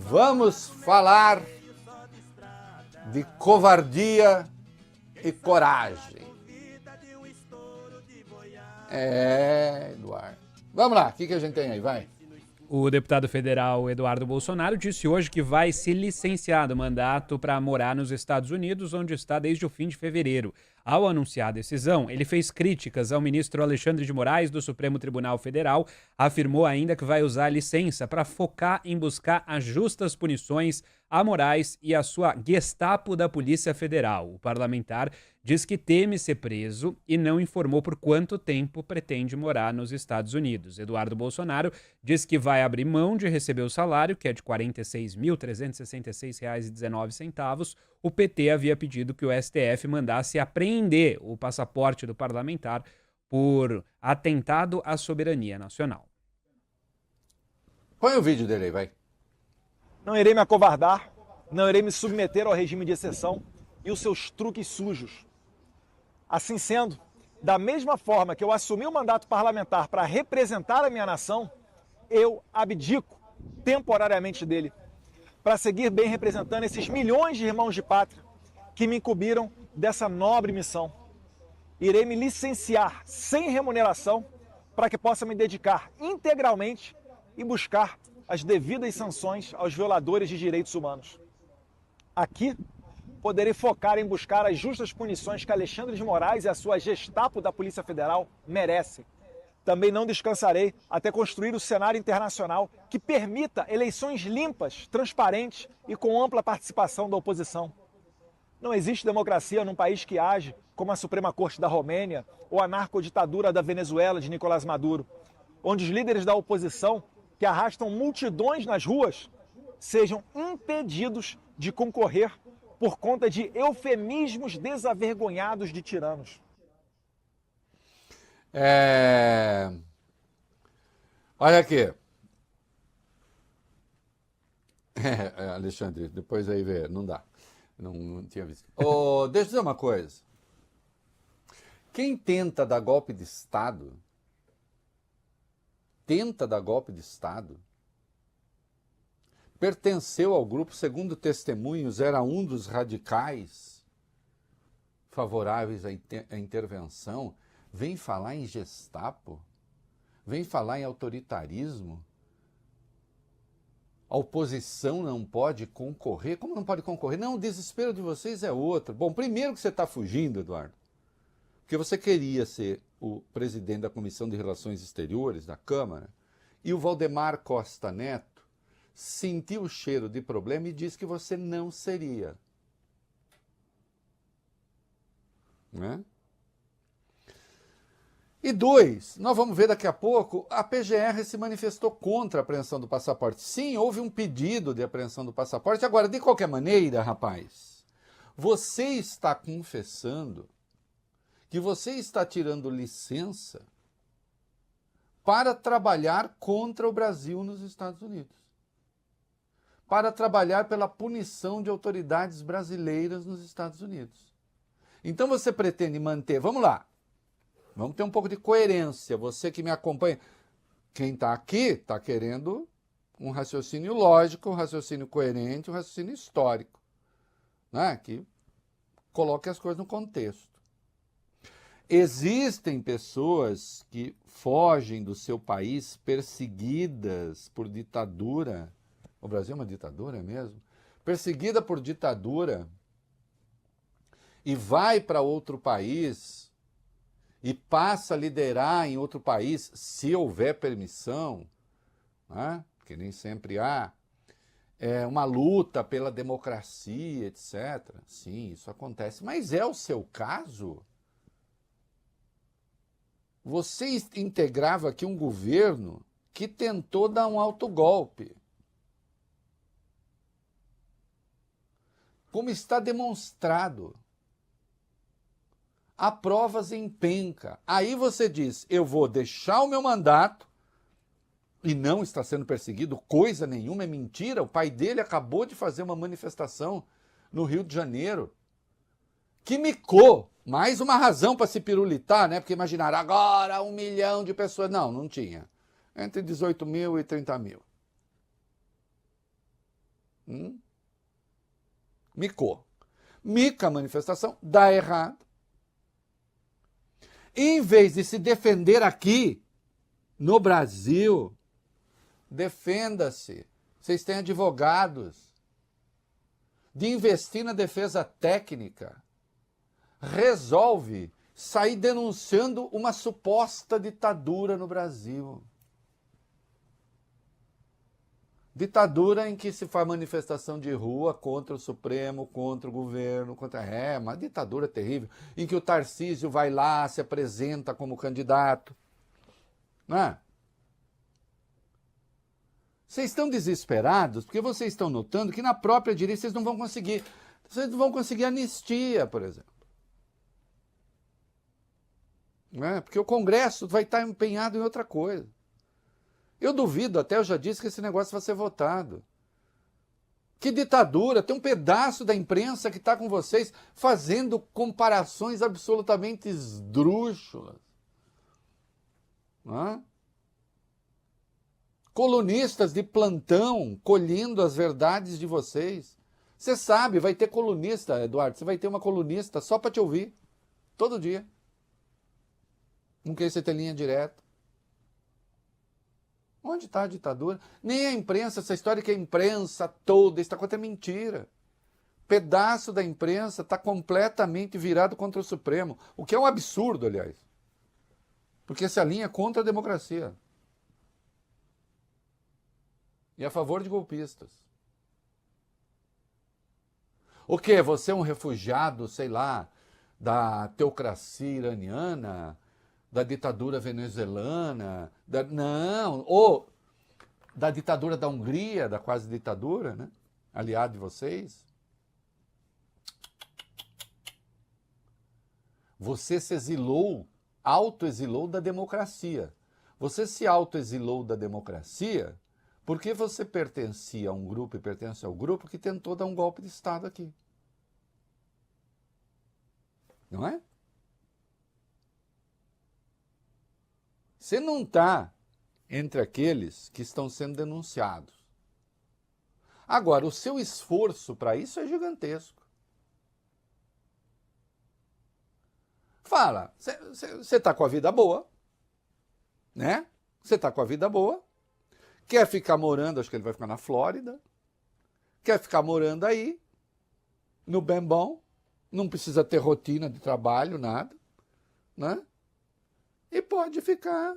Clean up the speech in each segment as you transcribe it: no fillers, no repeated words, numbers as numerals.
Vamos falar de covardia e coragem. Eduardo. Vamos lá, o que a gente tem aí? Vai. O deputado federal Eduardo Bolsonaro disse hoje que vai se licenciar do mandato para morar nos Estados Unidos, onde está desde o fim de fevereiro. Ao anunciar a decisão, ele fez críticas ao ministro Alexandre de Moraes do Supremo Tribunal Federal, afirmou ainda que vai usar a licença para focar em buscar as justas punições a Moraes e a sua Gestapo da Polícia Federal. O parlamentar diz que teme ser preso e não informou por quanto tempo pretende morar nos Estados Unidos. Eduardo Bolsonaro diz que vai abrir mão de receber o salário, que é de R$ 46.366,19. O PT havia pedido que o STF mandasse apreender o passaporte do parlamentar por atentado à soberania nacional. Põe o vídeo dele aí, vai. Não irei me acovardar, não irei me submeter ao regime de exceção e os seus truques sujos. Assim sendo, da mesma forma que eu assumi o mandato parlamentar para representar a minha nação, eu abdico temporariamente dele, para seguir bem representando esses milhões de irmãos de pátria que me incumbiram dessa nobre missão. Irei me licenciar sem remuneração para que possa me dedicar integralmente e buscar as devidas sanções aos violadores de direitos humanos. Aqui, poderei focar em buscar as justas punições que Alexandre de Moraes e a sua Gestapo da Polícia Federal merecem. Também não descansarei até construir o cenário internacional que permita eleições limpas, transparentes e com ampla participação da oposição. Não existe democracia num país que age como a Suprema Corte da Romênia ou a narcoditadura da Venezuela de Nicolás Maduro, onde os líderes da oposição, que arrastam multidões nas ruas, sejam impedidos de concorrer por conta de eufemismos desavergonhados de tiranos. Olha aqui. Alexandre, depois aí vê, não dá. Não tinha visto. Deixa eu dizer uma coisa. Quem tenta dar golpe de Estado, pertenceu ao grupo, segundo testemunhos, era um dos radicais favoráveis à intervenção, vem falar em Gestapo, vem falar em autoritarismo. A oposição não pode concorrer. Como não pode concorrer? Não, o desespero de vocês é outro. Bom, primeiro que você está fugindo, Eduardo, porque você queria ser o presidente da Comissão de Relações Exteriores da Câmara, e o Valdemar Costa Neto sentiu o cheiro de problema e disse que você não seria. Né? E dois, nós vamos ver daqui a pouco, a PGR se manifestou contra a apreensão do passaporte. Sim, houve um pedido de apreensão do passaporte. Agora, de qualquer maneira, rapaz, você está confessando que você está tirando licença para trabalhar contra o Brasil nos Estados Unidos. Para trabalhar pela punição de autoridades brasileiras nos Estados Unidos. Então você pretende manter, vamos lá, vamos ter um pouco de coerência, você que me acompanha, quem está aqui está querendo um raciocínio lógico, um raciocínio coerente, um raciocínio histórico, né? Que coloque as coisas no contexto. Existem pessoas que fogem do seu país perseguidas por ditadura. O Brasil é uma ditadura mesmo? Perseguida por ditadura e vai para outro país e passa a liderar em outro país, se houver permissão, né? Que nem sempre há, uma luta pela democracia, etc. Sim, isso acontece. Mas é o seu caso? Você integrava aqui um governo que tentou dar um autogolpe. Como está demonstrado. Há provas em penca. Aí você diz, eu vou deixar o meu mandato e não está sendo perseguido, coisa nenhuma, é mentira. O pai dele acabou de fazer uma manifestação no Rio de Janeiro. Que micou. Mais uma razão para se pirulitar, né? Porque imaginaram, agora 1 milhão de pessoas. Não, não tinha. Entre 18 mil e 30 mil. Micou. Mica a manifestação, dá errado. Em vez de se defender aqui, no Brasil, defenda-se. Vocês têm advogados. De investir na defesa técnica. Resolve sair denunciando uma suposta ditadura no Brasil. Ditadura em que se faz manifestação de rua contra o Supremo, contra o governo, uma ditadura terrível, em que o Tarcísio vai lá, se apresenta como candidato. Não é? Vocês estão desesperados porque vocês estão notando que na própria direita vocês não vão conseguir anistia, por exemplo. Não é? Porque o Congresso vai estar empenhado em outra coisa. Eu duvido, até eu já disse que esse negócio vai ser votado. Que ditadura! Tem um pedaço da imprensa que está com vocês fazendo comparações absolutamente esdrúxulas. Não é? Colunistas de plantão colhendo as verdades de vocês. Você sabe, vai ter colunista, Eduardo, você vai ter uma colunista só para te ouvir, todo dia. Não quer você ter linha direta. Onde está a ditadura? Nem a imprensa, essa história que a imprensa toda, essa coisa é mentira. Pedaço da imprensa está completamente virado contra o Supremo, o que é um absurdo, aliás. Porque essa linha é contra a democracia. E a favor de golpistas. O quê? Você é um refugiado, sei lá, da teocracia iraniana, da ditadura venezuelana, ou da ditadura da Hungria, da quase ditadura, né? Aliado de vocês. Você se exilou, autoexilou da democracia. Você se autoexilou da democracia porque você pertencia a um grupo e pertence ao grupo que tentou dar um golpe de Estado aqui. Não é? Você não está entre aqueles que estão sendo denunciados. Agora, o seu esforço para isso é gigantesco. Fala, você está com a vida boa, né? Você está com a vida boa, quer ficar morando, acho que ele vai ficar na Flórida, quer ficar morando aí, no bem bom, não precisa ter rotina de trabalho, nada, né? E pode ficar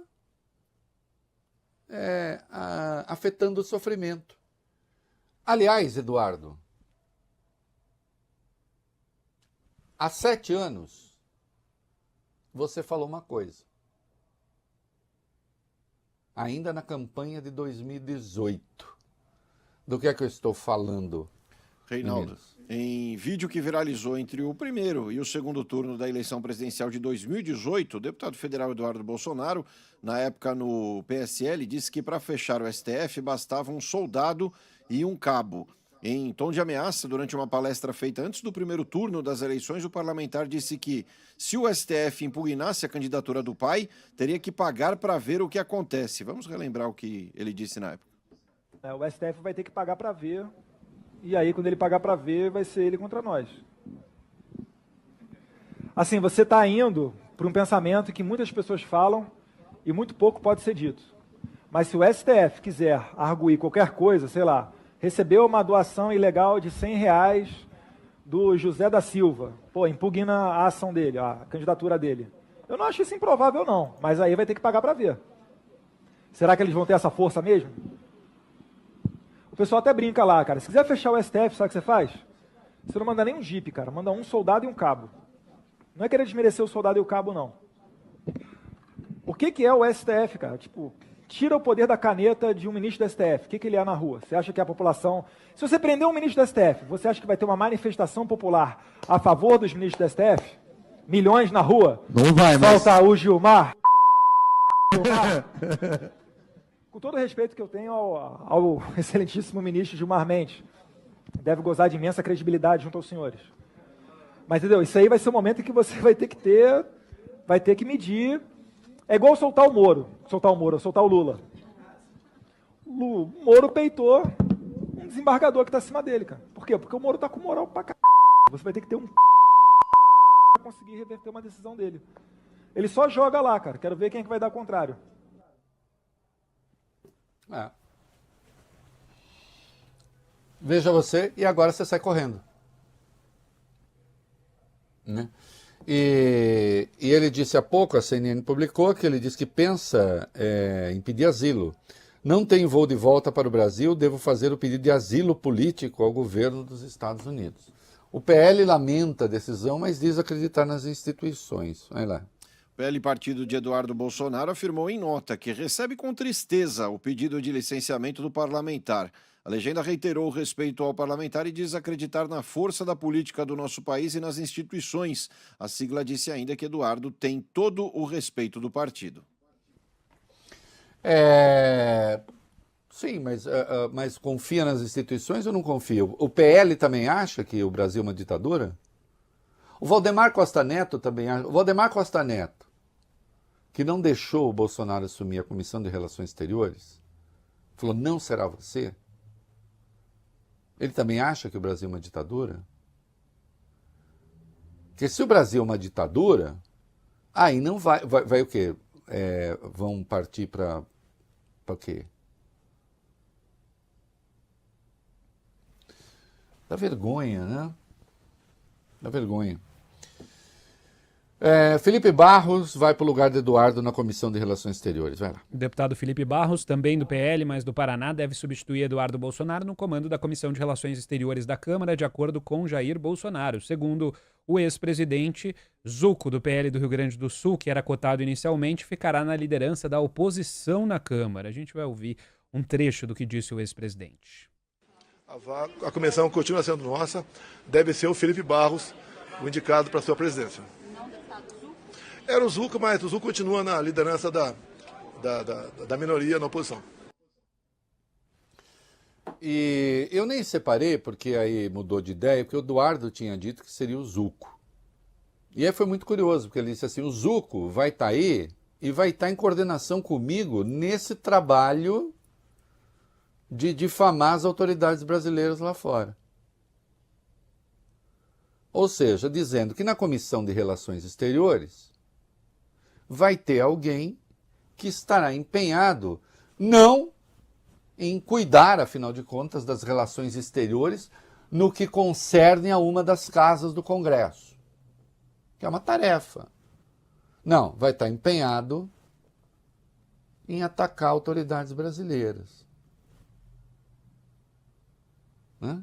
afetando o sofrimento. Aliás, Eduardo, há 7 anos, você falou uma coisa. Ainda na campanha de 2018. Do que é que eu estou falando, Reinaldo? meninos? Em vídeo que viralizou entre o primeiro e o segundo turno da eleição presidencial de 2018, o deputado federal Eduardo Bolsonaro, na época no PSL, disse que para fechar o STF bastava um soldado e um cabo. Em tom de ameaça, durante uma palestra feita antes do primeiro turno das eleições, o parlamentar disse que, se o STF impugnasse a candidatura do pai, teria que pagar para ver o que acontece. Vamos relembrar o que ele disse na época. O STF vai ter que pagar para ver, e aí quando ele pagar para ver, vai ser ele contra nós. Assim, você está indo para um pensamento que muitas pessoas falam e muito pouco pode ser dito. Mas se o STF quiser arguir qualquer coisa, sei lá, recebeu uma doação ilegal de R$100 do José da Silva. Impugna a ação dele, a candidatura dele. Eu não acho isso improvável, não. Mas aí vai ter que pagar para ver. Será que eles vão ter essa força mesmo? O pessoal até brinca lá, cara. Se quiser fechar o STF, sabe o que você faz? Você não manda nem um jipe, cara. Manda um soldado e um cabo. Não é querer desmerecer o soldado e o cabo, não. O que é o STF, cara? Tira o poder da caneta de um ministro do STF. O que ele é na rua? Você acha que a população... Se você prender um ministro do STF, você acha que vai ter uma manifestação popular a favor dos ministros do STF? Milhões na rua? Não vai, mas... Falta o Gilmar. Com todo o respeito que eu tenho ao excelentíssimo ministro Gilmar Mendes, deve gozar de imensa credibilidade junto aos senhores. Mas, entendeu? Isso aí vai ser o momento em que você vai ter que medir. É igual soltar o Moro, soltar o Lula. O Moro peitou um desembargador desembargador que está acima dele, cara. Por quê? Porque o Moro está com moral pra caralho. Você vai ter que ter um pra conseguir reverter uma decisão dele. Ele só joga lá, cara. Quero ver quem é que vai dar o contrário. É. Veja você, e agora você sai correndo. Né? E ele disse há pouco, a CNN publicou, que ele disse que pensa em pedir asilo. Não tenho voo de volta para o Brasil, devo fazer o pedido de asilo político ao governo dos Estados Unidos. O PL lamenta a decisão, mas diz acreditar nas instituições. Olha lá. O PL Partido de Eduardo Bolsonaro afirmou em nota que recebe com tristeza o pedido de licenciamento do parlamentar. A legenda reiterou o respeito ao parlamentar e diz acreditar na força da política do nosso país e nas instituições. A sigla disse ainda que Eduardo tem todo o respeito do partido. Sim, mas confia nas instituições ou não confia? O PL também acha que o Brasil é uma ditadura? O Valdemar Costa Neto também acha. O Valdemar Costa Neto, que não deixou o Bolsonaro assumir a Comissão de Relações Exteriores, falou, não será você? Ele também acha que o Brasil é uma ditadura? Porque se o Brasil é uma ditadura, aí não vai o quê? Vão partir para o quê? Dá vergonha, né? Dá vergonha. Felipe Barros vai para o lugar de Eduardo na Comissão de Relações Exteriores. Vai lá. O deputado Felipe Barros, também do PL, mas do Paraná, deve substituir Eduardo Bolsonaro no comando da Comissão de Relações Exteriores da Câmara, de acordo com Jair Bolsonaro. Segundo o ex-presidente, Zucco, do PL do Rio Grande do Sul, que era cotado inicialmente, ficará na liderança da oposição na Câmara. A gente vai ouvir um trecho do que disse o ex-presidente. A comissão continua sendo nossa, deve ser o Felipe Barros, o indicado para a sua presidência. Era o Zucco, mas o Zucco continua na liderança da minoria na oposição. E eu nem separei, porque aí mudou de ideia, porque o Eduardo tinha dito que seria o Zucco. E aí foi muito curioso, porque ele disse assim, o Zucco vai estar aí e vai estar em coordenação comigo nesse trabalho de difamar as autoridades brasileiras lá fora. Ou seja, dizendo que na Comissão de Relações Exteriores vai ter alguém que estará empenhado não em cuidar, afinal de contas, das relações exteriores no que concerne a uma das casas do Congresso, que é uma tarefa. Não, vai estar empenhado em atacar autoridades brasileiras. Né?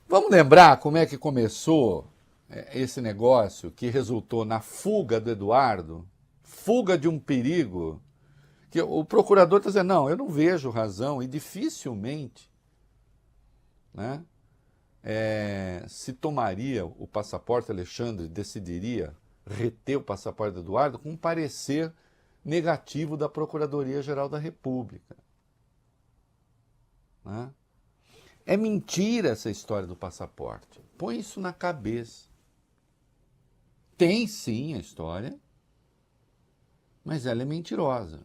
Vamos lembrar como é que começou esse negócio que resultou na fuga do Eduardo, fuga de um perigo, que o procurador está dizendo, não, eu não vejo razão e dificilmente, né, se tomaria o passaporte, Alexandre decidiria reter o passaporte do Eduardo com um parecer negativo da Procuradoria-Geral da República. Né? É mentira essa história do passaporte. Põe isso na cabeça. Tem sim a história, mas ela é mentirosa.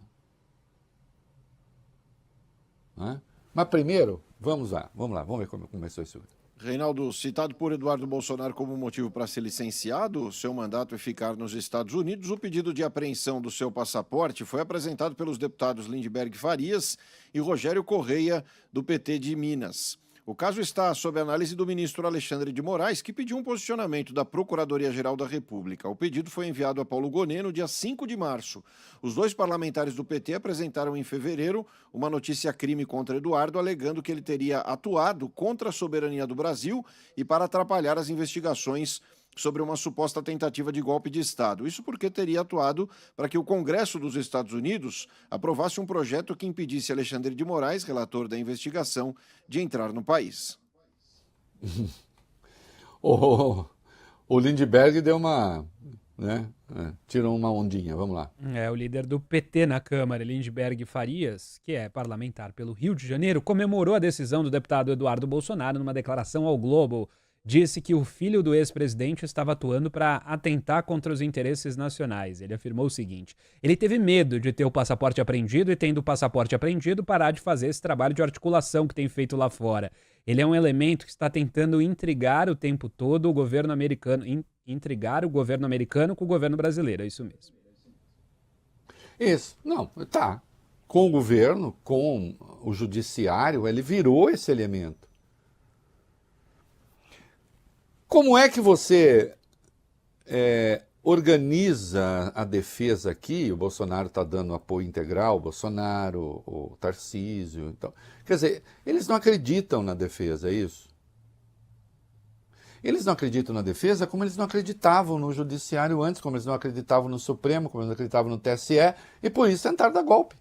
Né? Mas primeiro, vamos lá, vamos ver como começou isso. Reinaldo, citado por Eduardo Bolsonaro como motivo para ser licenciado, seu mandato é ficar nos Estados Unidos. O pedido de apreensão do seu passaporte foi apresentado pelos deputados Lindbergh Farias e Rogério Correia, do PT de Minas. O caso está sob análise do ministro Alexandre de Moraes, que pediu um posicionamento da Procuradoria-Geral da República. O pedido foi enviado a Paulo Gonet no dia 5 de março. Os dois parlamentares do PT apresentaram em fevereiro uma notícia-crime contra Eduardo, alegando que ele teria atuado contra a soberania do Brasil e para atrapalhar as investigações sobre uma suposta tentativa de golpe de Estado. Isso porque teria atuado para que o Congresso dos Estados Unidos aprovasse um projeto que impedisse Alexandre de Moraes, relator da investigação, de entrar no país. O Lindbergh deu uma... né? Tirou uma ondinha, vamos lá. O líder do PT na Câmara, Lindbergh Farias, que é parlamentar pelo Rio de Janeiro, comemorou a decisão do deputado Eduardo Bolsonaro numa declaração ao Globo. disse que o filho do ex-presidente estava atuando para atentar contra os interesses nacionais. Ele afirmou o seguinte: ele teve medo de ter o passaporte apreendido e, tendo o passaporte apreendido, parar de fazer esse trabalho de articulação que tem feito lá fora. Ele é um elemento que está tentando intrigar o tempo todo o governo americano, intrigar o governo americano com o governo brasileiro, é isso mesmo. Isso, não, tá. Com o governo, com o judiciário, ele virou esse elemento. Como é que você organiza a defesa aqui? O Bolsonaro está dando apoio integral, o Bolsonaro, o Tarcísio. Então, quer dizer, eles não acreditam na defesa, é isso? Eles não acreditam na defesa como eles não acreditavam no judiciário antes, como eles não acreditavam no Supremo, como eles não acreditavam no TSE, e por isso tentaram dar golpe.